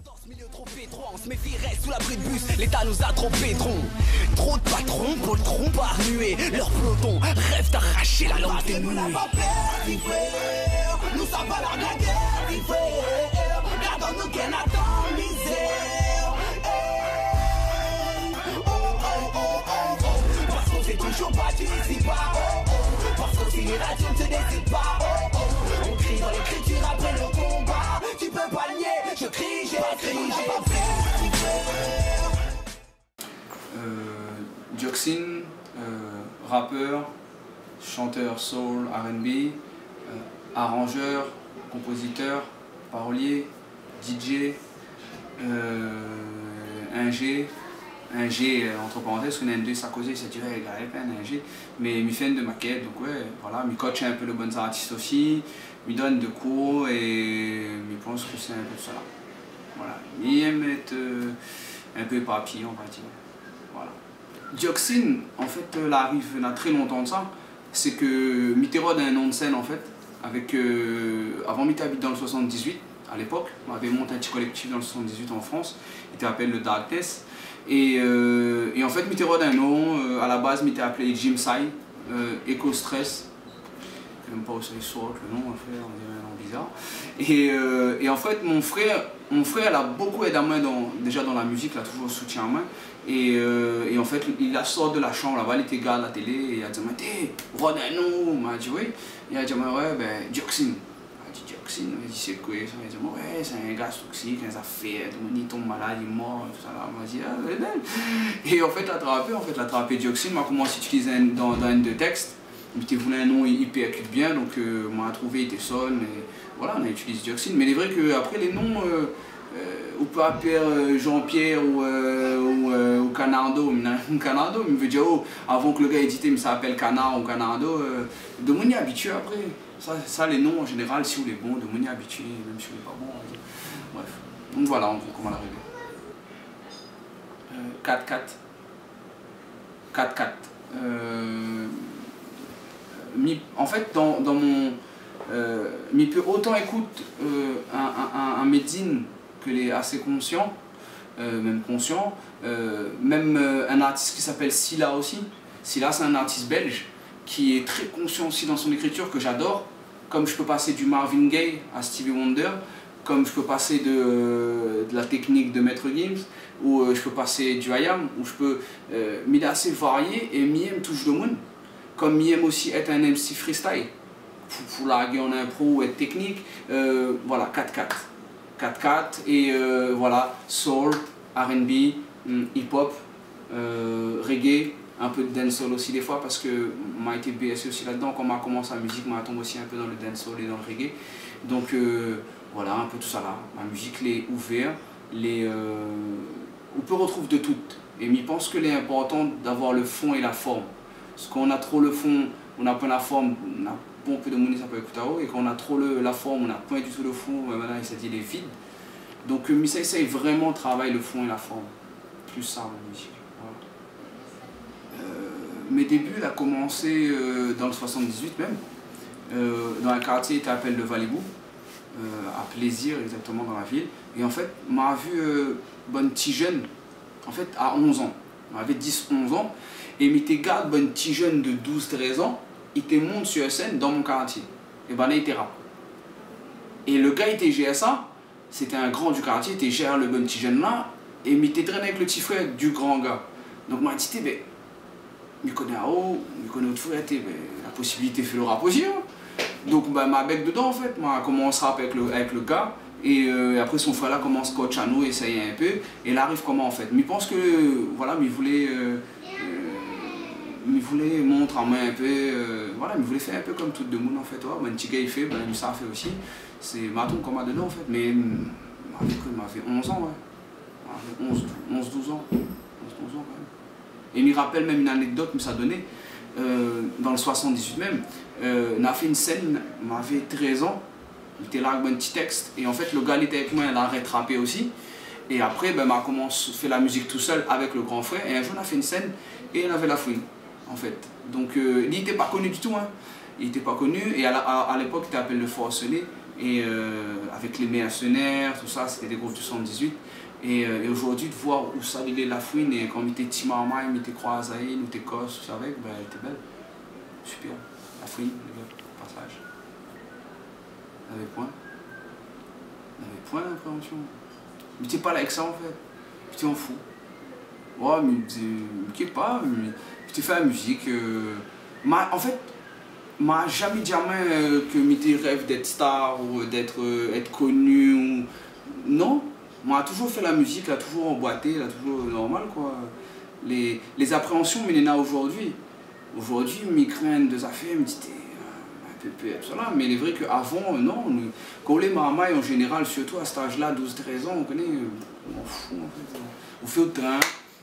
Dans ce milieu trop pétro, on se méfierait sous l'abri de bus. L'État nous a trop pétron. Trop de patrons, poltrons par nuée. Leur peloton rêve d'arracher la langue des nuées. Nous sommes pas dans la guerre, gardons-nous qu'elle attend misère. Parce qu'on s'est toujours battu ici pas. Parce que si les radios ne se décident pas. On crie dans l'écriture après le combat. Tu peux pas le nier, je crie, j'écris, Dioxine, rappeur, chanteur soul, R&B, arrangeur, compositeur, parolier, DJ, ingé, entre parenthèses, qu'on a un ça causait, ça dirait, il avait pas un ingé, mais il fait de maquette, donc ouais, voilà, il coach un peu de bonnes artistes aussi, il donne de cours et il pense que c'est un peu ça là. Voilà, il aime être un peu éparpillé, on va dire. Voilà. Dioxine, en fait, là arrive il y a très longtemps de ça, c'est que Mitterrand a un nom de scène en fait, avec, avant Mitterrand habite dans le 78, à l'époque, on avait monté un petit collectif dans le 78 en France, il était appelé le Darkness, et en fait Mitterrand a un nom, à la base Mitterrand appelé Jim Sai, Eco Stress, je ne sais même pas où ça sort le nom, en fait, on dirait un nom bizarre, et en fait mon frère elle a beaucoup aidé à moi déjà dans la musique, il a toujours soutien à moi. Et en fait, il a sorti de la chambre là-bas, il était gars à la télé, et il a dit t'es Rod un nom, il m'a dit oui. Il a dit ouais, ben Dioxine. Il a dit Dioxine, il dit c'est quoi ça? Il a dit ouais, c'est un gars toxique, un affaire, il tombe malade, il est mort, tout ça là. Il m'a dit ah, elle est belle. Et en fait, la trappé Dioxine, m'a commencé à utiliser dans un de textes. Il voulait un nom hyper bien, donc on m'a trouvé, il était sonne, et voilà, on a utilisé Dioxine. Mais il est vrai qu'après les noms, ou pas appeler Jean-Pierre ou Canardo, Canardo, il me veut dire, oh, avant que le gars édite, il s'appelle Canard ou Canardo, de mon y habitué après. Ça, les noms en général, si vous les bons, de mon y habitué, même si vous les pas bons. Bref, donc voilà en gros comment l'arriver. 4-4. En fait, dans mon. Il peut autant écouter un médecine que les assez conscients, même conscient, même un artiste qui s'appelle Silla aussi. Silla, c'est un artiste belge qui est très conscient aussi dans son écriture, que j'adore. Comme je peux passer du Marvin Gaye à Stevie Wonder, comme je peux passer de la technique de Maître Gims, ou je peux passer du IAM, ou je peux. Mais il est assez varié et Miem touche le monde. Comme Miem aussi être un MC freestyle, pour larguer en impro ou être technique, voilà, 4-4 et voilà, soul, R&B, hip-hop, reggae, un peu de dancehall aussi des fois parce que m'a été BSC aussi là-dedans. Quand on a commencé la musique, m'a tombé aussi un peu dans le dancehall et dans le reggae. Donc voilà, un peu tout ça là. Ma musique les ouverte, on peut retrouver de tout. Et je pense que c'est important d'avoir le fond et la forme. Parce qu'on a trop le fond, on n'a pas la forme, on a bon peu de monde ça peut écouter, et quand on a trop la forme, on n'a pas du tout le fond, maintenant il s'est dit il est vide. Donc Missa essaye vraiment de travailler le fond et la forme. Plus ça la musique. Voilà. Mes débuts, il a commencé dans le 78 même, dans un quartier qui s'appelle le Valibou, à Plaisir exactement dans la ville. Et en fait, m'a vu bon petit jeune, en fait à 11 ans, j'avais 10-11 ans, et m'était garde bon petit jeune de 12-13 ans, il te monte sur scène dans mon quartier. Et ben là, il était rap. Et le gars, il était GSA, c'était un grand du quartier, il était gère le bon petit jeune là, et il était traîné avec le petit frère du grand gars. Donc, m'a dit, ben, il connaît Ao, il connaît notre frère, ben, la possibilité de faire le rap aussi. Hein. Donc, ben, m'a bec dedans en fait, m'a commencé à rap avec le gars, et après son frère là commence coach à nous, essayer un peu, et là arrive comment en fait. Mais je pense que, voilà, mais il voulait montrer à moi un peu, voilà, il voulait faire un peu comme tout le monde en fait. Ouais, un petit gars il fait, ben, lui ça a fait aussi. C'est Maton comme à dedans en fait, mais il m'a fait 11 ans, ouais. 11-12 ans. 11-12 ans quand même. Et il me rappelle même une anecdote que ça donnait, dans le 78 même, on a fait une scène, il m'avait 13 ans, il était là avec un petit texte, et en fait le gars il était avec moi, il a rattrapé aussi. Et après, ben, m'a commencé à faire la musique tout seul avec le grand frère, et un jour on a fait une scène, et il avait la fouine. En fait. Donc il n'était pas connu du tout, hein. Il n'était pas connu, et à l'époque il était appelé le forcené, et avec les mercenaires, tout ça, c'était des groupes du 78. Et aujourd'hui, de voir où ça allait la fouine, et quand on était Timama, on était Croazaï, on était Kos, tout ça avec, ben, elle était belle. Super. La fouine, les gars, passage. On avait point. On avait point d'appréhension. Mais t'es pas là avec ça en fait. Puis t'es en fou. Ouais, mais t'es pas. Mais tu fais la musique. En fait, m'a jamais dit que mes rêves d'être star ou d'être être connu. Ou... Non. Moi, toujours fait la musique, là, toujours emboîté, là, toujours normal, quoi. Les appréhensions, mais il y en a aujourd'hui. Aujourd'hui, mes craintes de affaires, me disaient, un peu, cela. Mais il est vrai qu'avant, non. Quand les marmailles, en général, surtout à cet âge-là, 12-13 ans, on connaît, on s'en fout, en fait. On fait au train,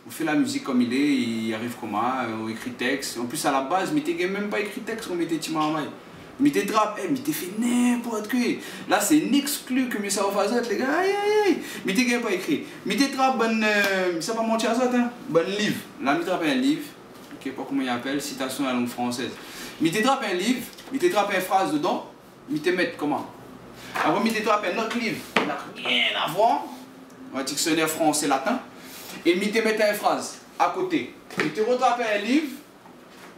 on fait la musique comme il est, il arrive comment, on écrit texte. En plus, à la base, mais t'es même pas écrit texte, on mettait petit marmaille. Mais t'es drap, mais t'es fait n'importe quoi. Là, c'est une exclu que mes ça va faire, les gars. Aïe, aïe, aïe. Mais t'es pas écrit. Mais t'es drap, bonne. Ça va mentir à ça, hein. Bon livre. Là, mais t'es un livre. Je sais pas comment il appelle, citation à la langue française. Mais t'es drap un livre. Mais t'es drap une phrase dedans. Mais t'es mettre comment? Après, mais t'es drap un autre livre. Ça n'a rien à voir. Un dictionnaire français-latin. Et mais t'es mettre une phrase à côté. Mais t'es retrapé un livre.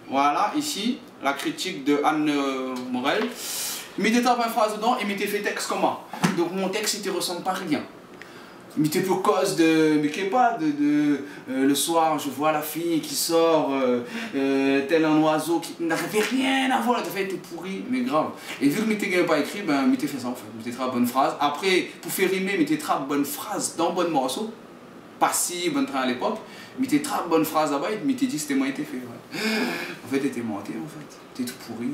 Voilà, ici, la critique de Anne Morel. Mettez une phrase dedans et mettez fait texte comment. Donc mon texte, il ne te ressemble pas à rien. Mettez pour cause de... Mais qu'est pas le soir, je vois la fille qui sort, tel un oiseau qui n'avait rien à voir, t'as fait été pourri, mais grave. Et vu que mettez pas écrit, ben mettez fait ça en fait. Mettez très bonne phrase. Après, pour faire rimer, mettez très bonne phrase dans bon morceau. Pas si bonne train à l'époque, mais t'es très bonne phrase là-bas, mais t'es dit c'était moi été fait. Ouais. En fait, t'étais monté en fait. T'es tout pourri.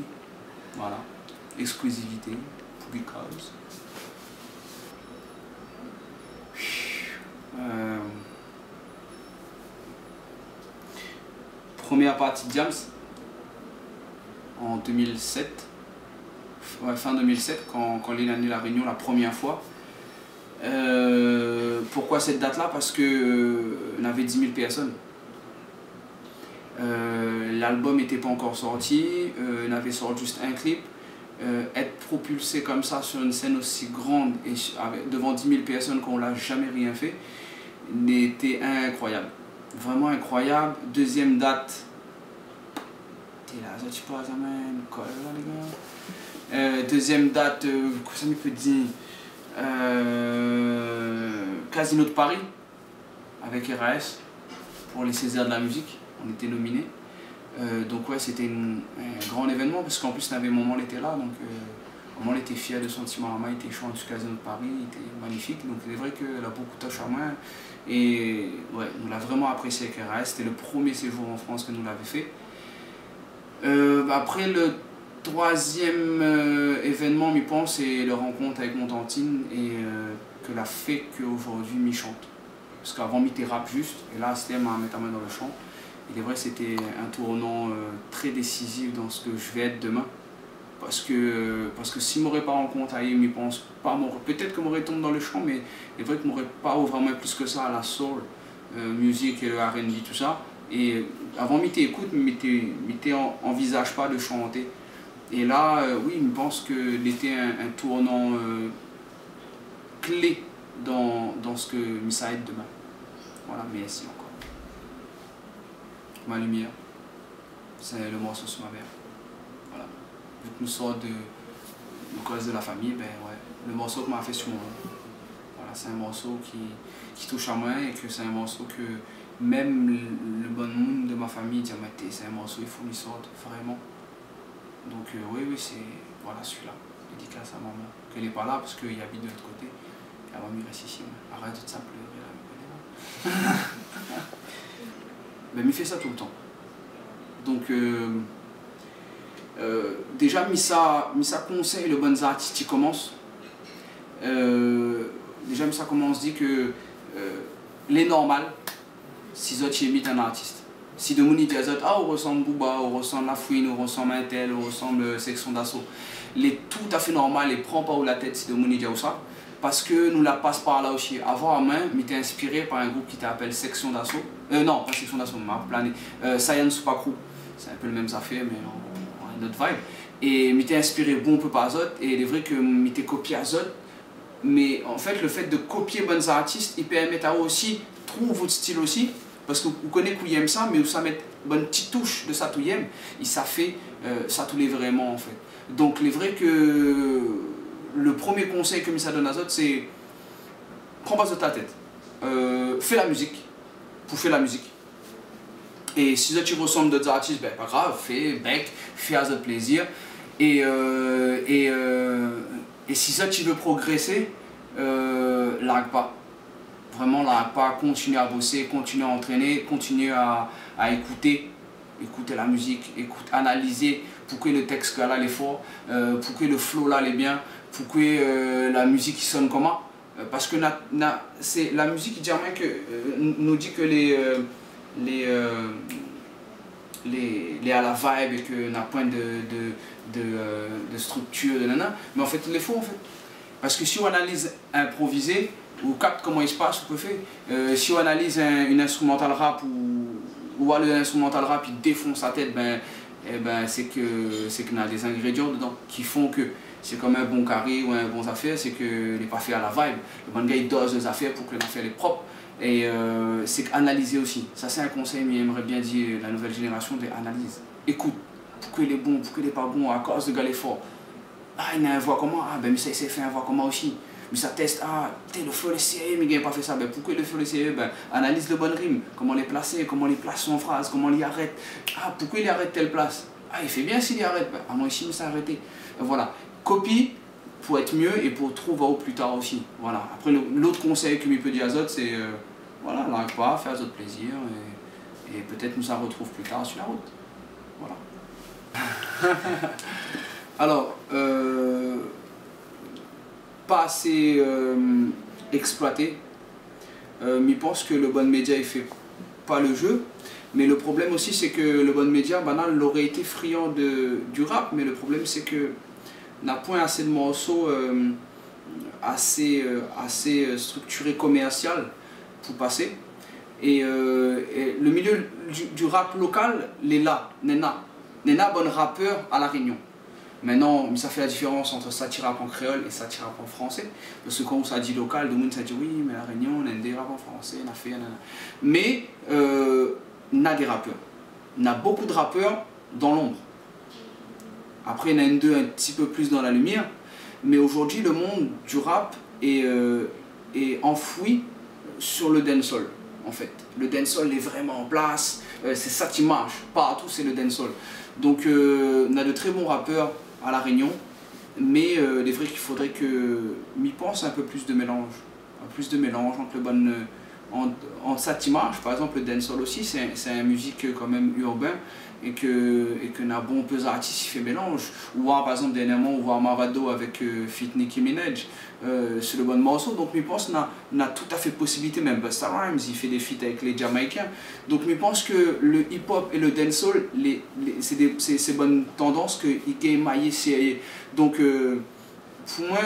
Voilà. Exclusivité. Public house. Première partie de Jams en 2007. Ouais, fin 2007, quand Lynn a eu la réunion la première fois. Pourquoi cette date-là? Parce que on avait 10 000 personnes. L'album n'était pas encore sorti, on avait sorti juste un clip. Être propulsé comme ça sur une scène aussi grande et devant 10 000 personnes qu'on l'a jamais rien fait, était incroyable. Vraiment incroyable. Deuxième date. T'es là, ça tu pas, ça mène. Quoi là, les gars? Deuxième date, quoi ça me peut dire? Casino de Paris avec RAS pour les Césars de la musique, on était nominés. Donc ouais, c'était un grand événement parce qu'en plus Maman était là, donc Maman était fière de son petit Marama, il était chanté du Casino de Paris, il était magnifique, donc c'est vrai qu'elle a beaucoup touché à moi et ouais, on l'a vraiment apprécié avec RAS, c'était le premier séjour en France que nous l'avons fait. Après le troisième événement, je pense, c'est la rencontre avec mon tantine et que l'a fait qu'aujourd'hui, je chante. Parce qu'avant, je rap juste, et là, c'était ma mettre la main dans le chant. Il est vrai que c'était un tournant très décisif dans ce que je vais être demain. Parce que si je ne m'aurais pas rencontré, je pense pas, peut-être que je m'aurais tombé dans le chant, mais il est vrai que je ne m'aurais pas vraiment plus que ça à la soul, musique et le R&B, tout ça. Et avant, je t'écoute, je n'envisage pas de chanter. Et là, oui, je pense que c'était un tournant clé dans ce que Missa est demain. Voilà, merci encore. Ma lumière, c'est le morceau sur ma mère. Voilà. Vu que nous sortons de cause de la famille, ben ouais, le morceau que m'a fait sur moi. Voilà, c'est un morceau qui touche à moi et que c'est un morceau que même le bon monde de ma famille dit, c'est un morceau, il faut qu'il sorte vraiment. Donc oui, c'est voilà celui-là, dédicace à maman, qu'elle n'est pas là parce qu'il habite de l'autre côté. Elle va me rester ici, arrête de ça pleurer là, mais il fait ça tout le temps. Donc déjà Missa conseille le bon artiste qui commence. Déjà Missa commence dit que les normales, si autres imitent un artiste. Si de mon idée, on ressemble Booba, on ressemble La Fouine, on ressemble Intel, on ressemble Section d'Assaut. Les tout à fait normal, les prend pas où la tête si de mon idée ou ça. Parce que nous la passe par là aussi. Avant à main, m'était inspiré par un groupe qui t'appelle Section d'Assaut. Non, pas Section d'Assaut, m'a plané. Saiyan Super Crew. C'est un peu le même affaire, mais en notre vibe. Et m'étais inspiré bon peu par Azot, et il est vrai que m'étais copié Azot. Mais en fait, le fait de copier bons artistes, il permet à aussi trouver votre style aussi. Parce que vous connaissez qu'il aime ça, mais ça met une petite touche de ça tout aime. Et ça fait ça tous les vraiment en fait. Donc, il est vrai que le premier conseil que ça donne à Azot, c'est prends pas de ta tête. Fais la musique pour faire la musique. Et si tu ressembles d'autres artistes, ben pas grave, fais Azot plaisir. Et si ça tu veux progresser, largue pas. Vraiment largue pas, continue à bosser, continue à entraîner, continue à écouter la musique, analyser pour que le texte là est fort, pour que le flow là est bien, pour que la musique sonne comment. Parce que c'est la musique qui dit nous dit que les à la vibe et que n'a point de structure, mais en fait il est faux en fait. Parce que si on analyse improvisé, ou capte comment il se passe, on peut faire. Si on analyse une instrumental rap ou l'instrumental rap il défonce sa tête, c'est qu'il y a des ingrédients dedans qui font que c'est comme un bon carré ou un bon affaire, c'est qu'il n'est pas fait à la vibe. Le bon gars il dose les affaires pour que l'affaire est propre. Et c'est analyser aussi. Ça c'est un conseil, mais j'aimerais bien dire la nouvelle génération d'analyse. Écoute, pourquoi il est bon, pourquoi il n'est pas bon, à cause de gars l'effort. Ah, il a un voix comment, ah ben mais ça il s'est fait un voix comment aussi. Mais ça teste, ah, le flow est sérieux, mais il n'a pas fait ça. Ben pourquoi le flow est sérieux? Ben analyse le bon rime, comment les placer, comment les place son phrase, comment il arrête. Ah, pourquoi il arrête telle place? Ah, il fait bien s'il arrête. Ben, ah, moi ici, il s'est arrêté. Voilà. Copie pour être mieux et pour trouver au plus tard aussi. Voilà. Après, l'autre conseil que je peux dire à Azot, c'est voilà, l'arrête pas, faire Azot plaisir et peut-être nous ça retrouve plus tard sur la route. Voilà. Alors, pas assez exploité. Je pense que le bon média il fait pas le jeu. Mais le problème aussi c'est que le bon média banal aurait été friand du rap, mais le problème c'est que n'a point assez de morceaux assez structuré commercial pour passer. Et le milieu du rap local, n'est bon rappeur à La Réunion. Maintenant, ça fait la différence entre Satie rap en créole et Satie rap en français. Parce que quand on dit local, tout le monde dit oui, mais La Réunion, on a des rap en français, on a fait. Mais on a des rappeurs. On a beaucoup de rappeurs dans l'ombre. Après, il y en a un petit peu plus dans la lumière. Mais aujourd'hui, le monde du rap est enfoui sur le dancehall. En fait, le dancehall est vraiment en place. C'est ça qui marche. Partout, c'est le dancehall. Donc, on a de très bons rappeurs à La Réunion, mais il est vrai qu'il faudrait que m'y pense un peu plus de mélange. Plus de mélange entre le bon. En ça qui marche, par exemple, le dancehall aussi, c'est une musique quand même urbain et que n'a bon peu d'artistes qui fait mélange. Ou voir par exemple dernièrement, ou voir Mavado avec Fit Nicki Minaj, c'est le bon morceau. Donc je pense qu'on a tout à fait possibilité, même Busta Rhymes, il fait des feats avec les Jamaïcains. Donc je pense que le hip-hop et le dancehall, c'est bonnes tendances qu'il est maillé sérieux. Donc pour moi,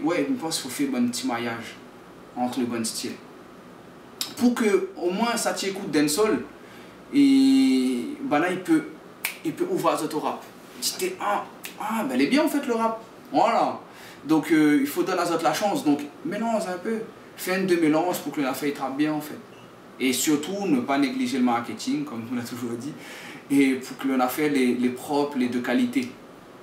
ouais, je pense qu'il faut faire un petit maillage entre le bon style. Pour que au moins ça t'écoute dancehall et là il peut ouvrir les autres rap. Dit ben elle est bien en fait le rap. Voilà. Donc il faut donner aux autres la chance. Donc mélange un peu. Fais un de mélange pour que l'affaire trappe bien en fait. Et surtout ne pas négliger le marketing comme on l'a toujours dit. Et pour que l'affaire les propres, les de qualité.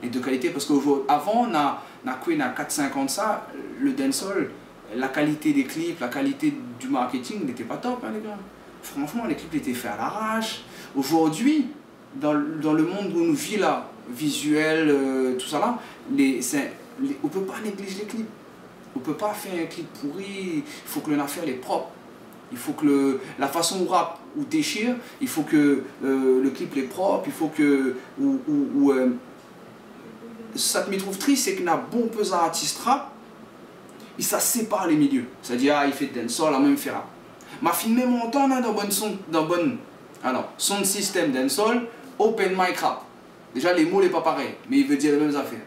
Les de qualité parce qu'avant on a 4-5 ans de ça, le dancehall. La qualité des clips, la qualité du marketing n'était pas top, hein, les gars. Franchement, les clips étaient faits à l'arrache. Aujourd'hui, dans le monde où nous vivons là, visuel, tout ça là, on ne peut pas négliger les clips. On ne peut pas faire un clip pourri, il faut que l'affaire est propre. Il faut que la façon où rap ou déchire, il faut que le clip est propre, il faut que... ça que me trouve triste, c'est qu'on a bon peu d'artistes rap, et ça sépare les milieux. C'est-à-dire, il fait dancehall, la même fait rap. Ma fin même montant dans bon son, alors, son système dancehall, open mic rap. Déjà, les mots n'est pas pareil, mais il veut dire les mêmes affaires.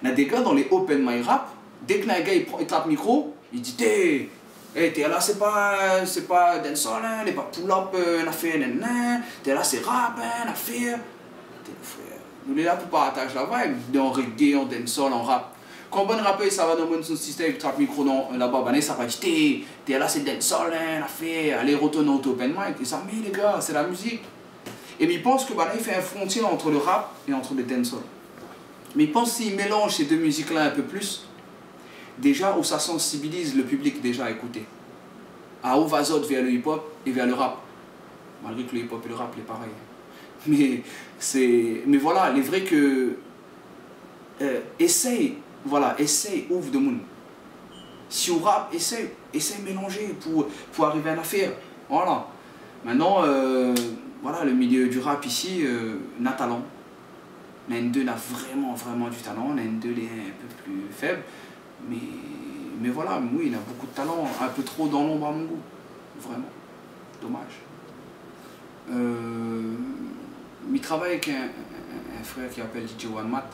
Il y a des gars dans les open mic rap, dès qu'un gars il tape le micro, il dit t'es là, c'est pas dancehall, n'est pas pull-up, une affaire, t'es là, c'est rap, une affaire. écoutez le frère. Nous est là pour partager la vibe, en reggae, en dancehall, en rap. Quand bon rappeur ça va dans mon système, il trappe micro là-bas, ça va dire t'es là c'est dancehall, hein, la fait, allez retourner au open mic, et ça, mais les gars, c'est la musique. Et il pense que il fait un frontière entre le rap et entre le dancehall. Mais il pense qu'il mélange ces deux musiques-là un peu plus, déjà où ça sensibilise le public déjà à écouter. À où vazote vers le hip-hop et vers le rap. Malgré que le hip-hop et le rap, c'est pareil. Mais voilà, il est vrai que essaye, ouvre de monde. Si on rap, essaye de mélanger pour arriver à une affaire. Voilà. Maintenant, voilà, le milieu du rap ici, n'a talent. N2 a vraiment du talent, N2 est un peu plus faible. Mais voilà, oui, il a beaucoup de talent, un peu trop dans l'ombre à mon goût. Vraiment. Dommage. Il travaille avec un frère qui s'appelle DJ One Mat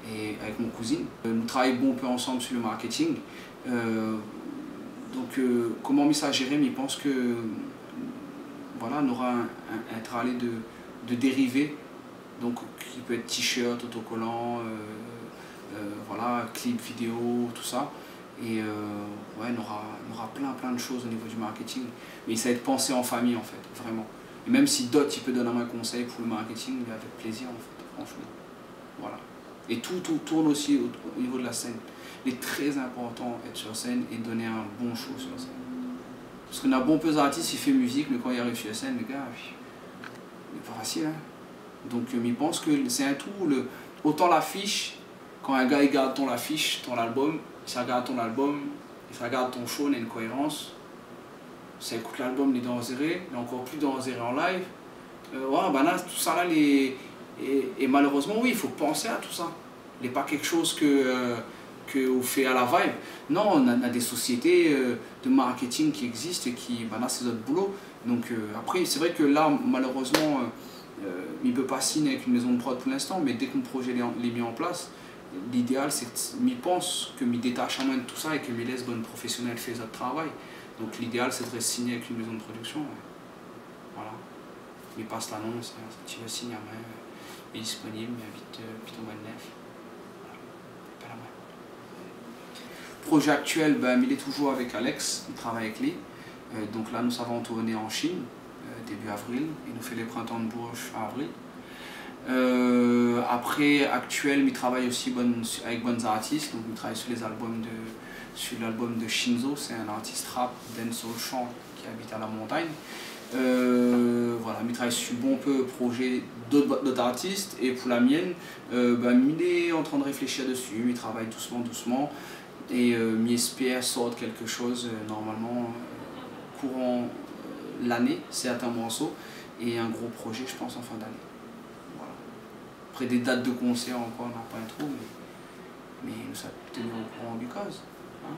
et avec mon cousine. Nous travaillons un peu ensemble sur le marketing. Donc comment il s'est géré, mais il pense que voilà, on aura un travail de dérivés, donc qui peut être t-shirt, autocollant, voilà, clip vidéo, tout ça. Et ouais, on aura plein de choses au niveau du marketing. Mais ça va être pensé en famille en fait, vraiment. Et même si d'autres il peut donner un conseil pour le marketing, mais avec plaisir en fait, franchement. Voilà. Et tout tourne aussi au niveau de la scène. Il est très important d'être sur scène et donner un bon show sur scène. Parce qu'on a bon peu d'artistes, il fait musique, mais quand il arrive sur la scène, les gars, c'est pas facile. Hein? Donc il pense que c'est un tout, autant l'affiche, quand un gars il garde ton affiche, ton album, il regarde ton album, il regarde ton show, il y a une cohérence. Ça écoute l'album, il est danséré, il est encore plus danséré en live. Ouais, ben là, tout ça là, et malheureusement, oui, il faut penser à tout ça. Il n'est pas quelque chose que vous fait à la vibe. Non, on a des sociétés de marketing qui existent et qui, ben là, c'est notre boulot. Donc après, c'est vrai que là, malheureusement, il ne peut pas signer avec une maison de prod pour l'instant, mais dès que mon projet est mis en place, l'idéal, c'est que je pense que je détache à moins de tout ça et que je laisse bonne professionnelle faire notre travail. Donc l'idéal, c'est de signer avec une maison de production. Ouais. Voilà. Il passe l'annonce, hein, si tu veux signer à main, il est disponible, il habite au mois de 9. Voilà. Projet actuel, ben, il est toujours avec Alex, il travaille avec lui. Donc là, nous savons tourner en Chine, début avril. Il nous fait les printemps de Bourges en avril. Après, actuel, il travaille aussi avec bons artistes. Donc il travaille sur l'album de Shinzo, c'est un artiste rap, dancehall, chant qui habite à la montagne. Voilà, il travaille sur bon peu projet d'autres artistes, et pour la mienne, il est en train de réfléchir dessus, il travaille doucement, et il espère sortir quelque chose normalement courant l'année, certains morceaux, et un gros projet, je pense, en fin d'année. Voilà. Après des dates de concert encore, on n'a pas trop, mais nous sommes tenus au courant du cause. Hein?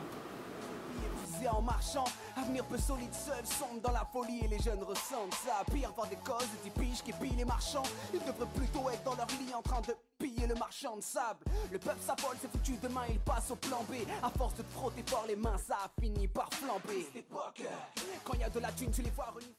En marchant, avenir peu solide seul, sombre dans la folie et les jeunes ressentent ça. Pire par des causes, des piges qui pillent les marchands. Ils devraient plutôt être dans leur lit en train de piller le marchand de sable. Le peuple s'affole, c'est foutu, demain il passe au plan B. À force de frotter fort les mains, ça a fini par flamber. Cette époque, quand y a de la thune, tu les vois renifler.